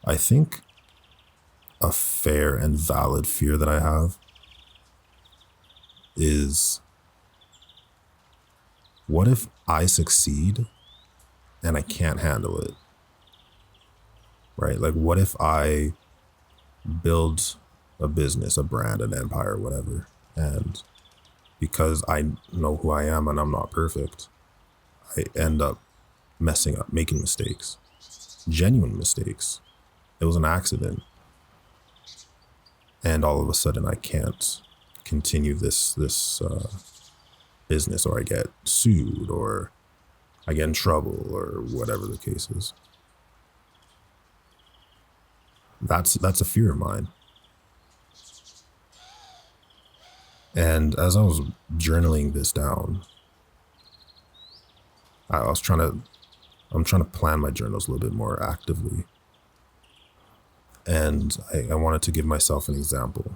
I think a fair and valid fear that I have is, what if I succeed and I can't handle it? Right? Like, what if I build a business, a brand, an empire, whatever, and because I know who I am and I'm not perfect, I end up messing up, making mistakes, genuine mistakes. It was an accident. And all of a sudden I can't continue this business, or I get sued, or I get in trouble, or whatever the case is. That's a fear of mine. And as I was journaling this down, I'm trying to plan my journals a little bit more actively. And I wanted to give myself an example.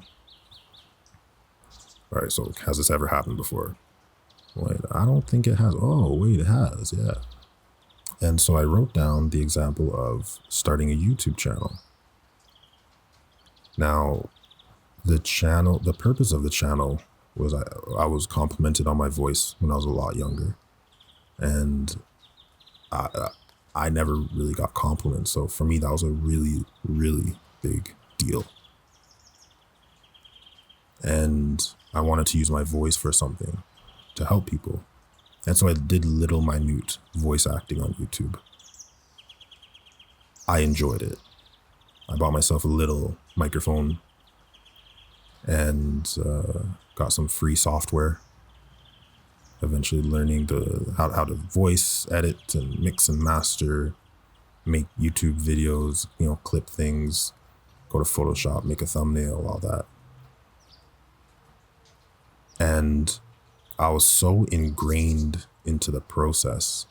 All right, so has this ever happened before? Wait, I don't think it has. Oh, wait, it has, yeah. And so I wrote down the example of starting a YouTube channel. Now, the purpose of the channel was I was complimented on my voice when I was a lot younger. And I never really got compliments. So for me, that was a really, really big deal. And I wanted to use my voice for something to help people. And so I did little minute voice acting on YouTube. I enjoyed it. I bought myself a little microphone and got some free software. Eventually learning how to voice edit and mix and master, make YouTube videos, clip things, go to Photoshop, make a thumbnail, all that. And I was so ingrained into the process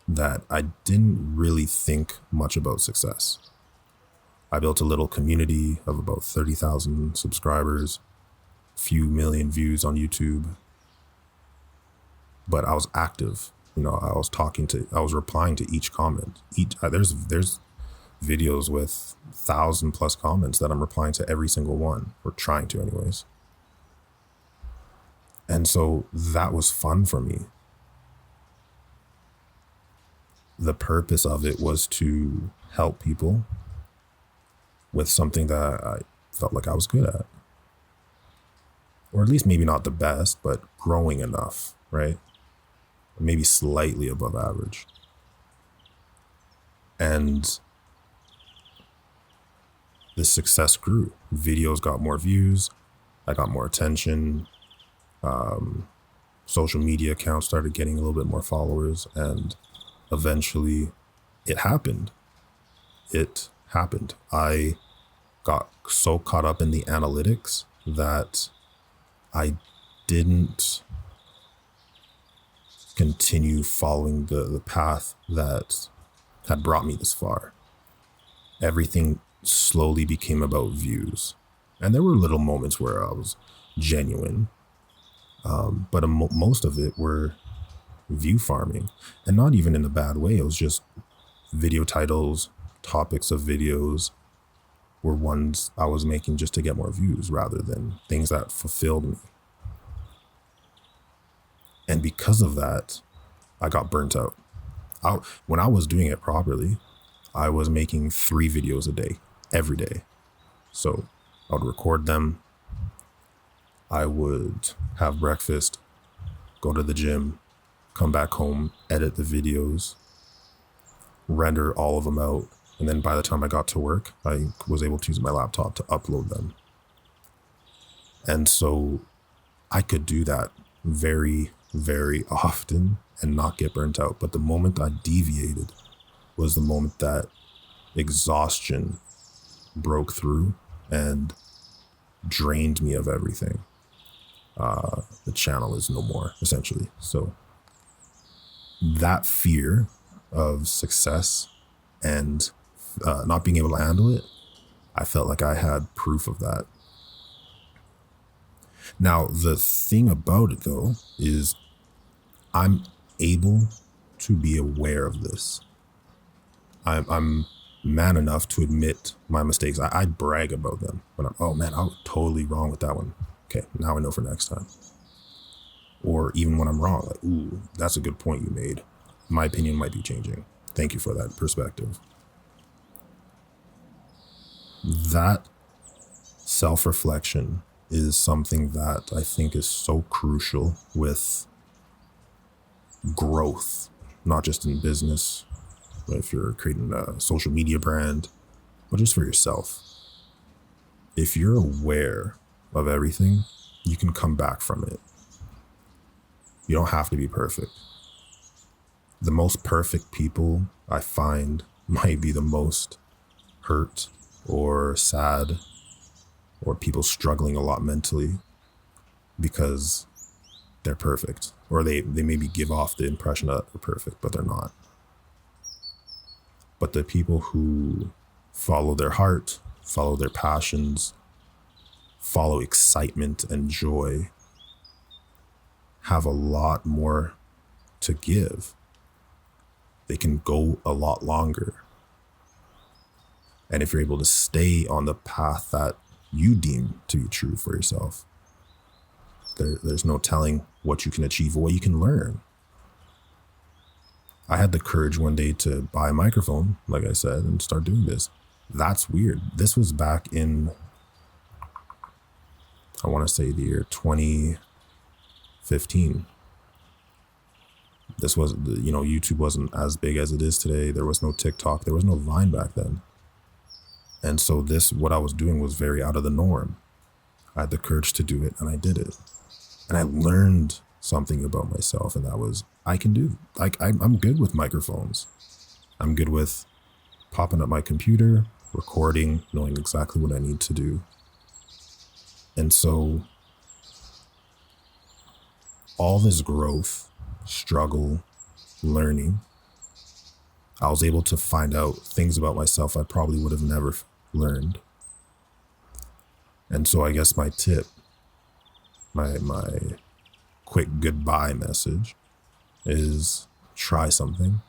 that I didn't really think much about success. I built a little community of about 30,000 subscribers, few million views on YouTube. But I was active. I was replying to each comment. There's videos with 1,000+ comments that I'm replying to every single one, or trying to anyways. And so that was fun for me. The purpose of it was to help people with something that I felt like I was good at. Or at least maybe not the best, but growing enough, right? Maybe slightly above average. And the success grew. Videos got more views. I got more attention. Social media accounts started getting a little bit more followers, and eventually it happened. I got so caught up in the analytics that I didn't continue following the path that had brought me this far. Everything slowly became about views. And there were little moments where I was genuine. But most of it were view farming, and not even in a bad way. It was just video titles, topics of videos were ones I was making just to get more views rather than things that fulfilled me. And because of that, I got burnt out. When I was doing it properly, I was making 3 videos a day, every day. So I would record them. I would have breakfast, go to the gym, come back home, edit the videos, render all of them out. And then by the time I got to work, I was able to use my laptop to upload them. And so I could do that very, very often and not get burnt out. But the moment I deviated was the moment that exhaustion broke through and drained me of everything. The channel is no more, essentially. So that fear of success and not being able to handle it, I felt like I had proof of that. Now, the thing about it, though, is I'm able to be aware of this. I'm man enough to admit my mistakes. I brag about them, but oh man, I was totally wrong with that one. Okay, now I know for next time. Or even when I'm wrong, like, ooh, that's a good point you made. My opinion might be changing. Thank you for that perspective. That self-reflection is something that I think is so crucial with growth, not just in business, but if you're creating a social media brand, but just for yourself. If you're aware of everything, you can come back from it. You don't have to be perfect. The most perfect people I find might be the most hurt or sad or people struggling a lot mentally because they're perfect, or they maybe give off the impression that they're perfect, but they're not. But the people who follow their heart, follow their passions, follow excitement and joy have a lot more to give. They can go a lot longer. And if you're able to stay on the path that you deem to be true for yourself, there's no telling what you can achieve or what you can learn. I had the courage one day to buy a microphone, like I said, and start doing this. That's weird. This was back in, I want to say the year 2015. This was, YouTube wasn't as big as it is today. There was no TikTok. There was no Vine back then. And so what I was doing was very out of the norm. I had the courage to do it, and I did it. And I learned something about myself, and that was, I can do, I'm good with microphones. I'm good with popping up my computer, recording, knowing exactly what I need to do. And so all this growth, struggle, learning, I was able to find out things about myself I probably would have never learned. And so I guess my tip, my quick goodbye message is try something.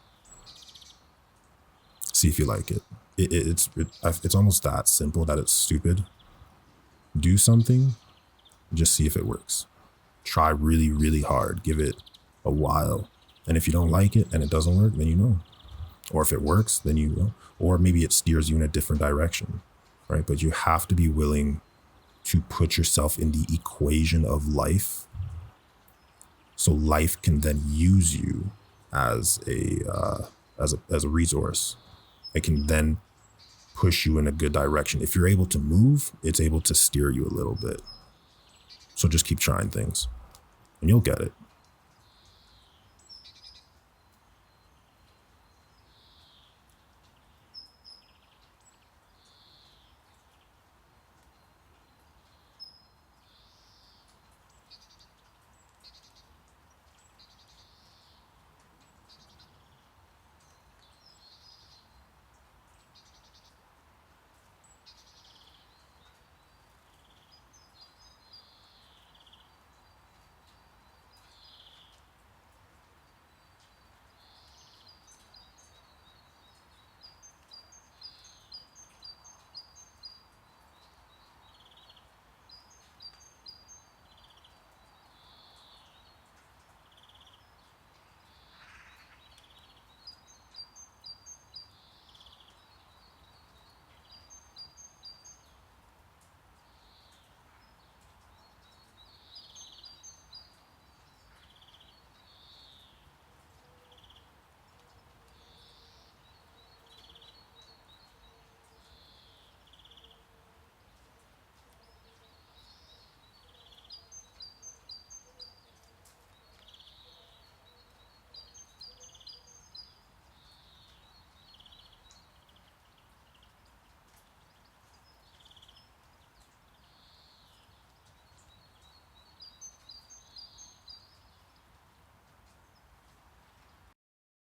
See if you like it. It's almost that simple that it's stupid. Do something, just see if it works. Try really, really hard. Give it a while. And if you don't like it and it doesn't work, then you know. Or if it works, then you know. Or maybe it steers you in a different direction, right? But you have to be willing to put yourself in the equation of life, so life can then use you as a resource. It can then push you in a good direction. If you're able to move, it's able to steer you a little bit. So just keep trying things and you'll get it.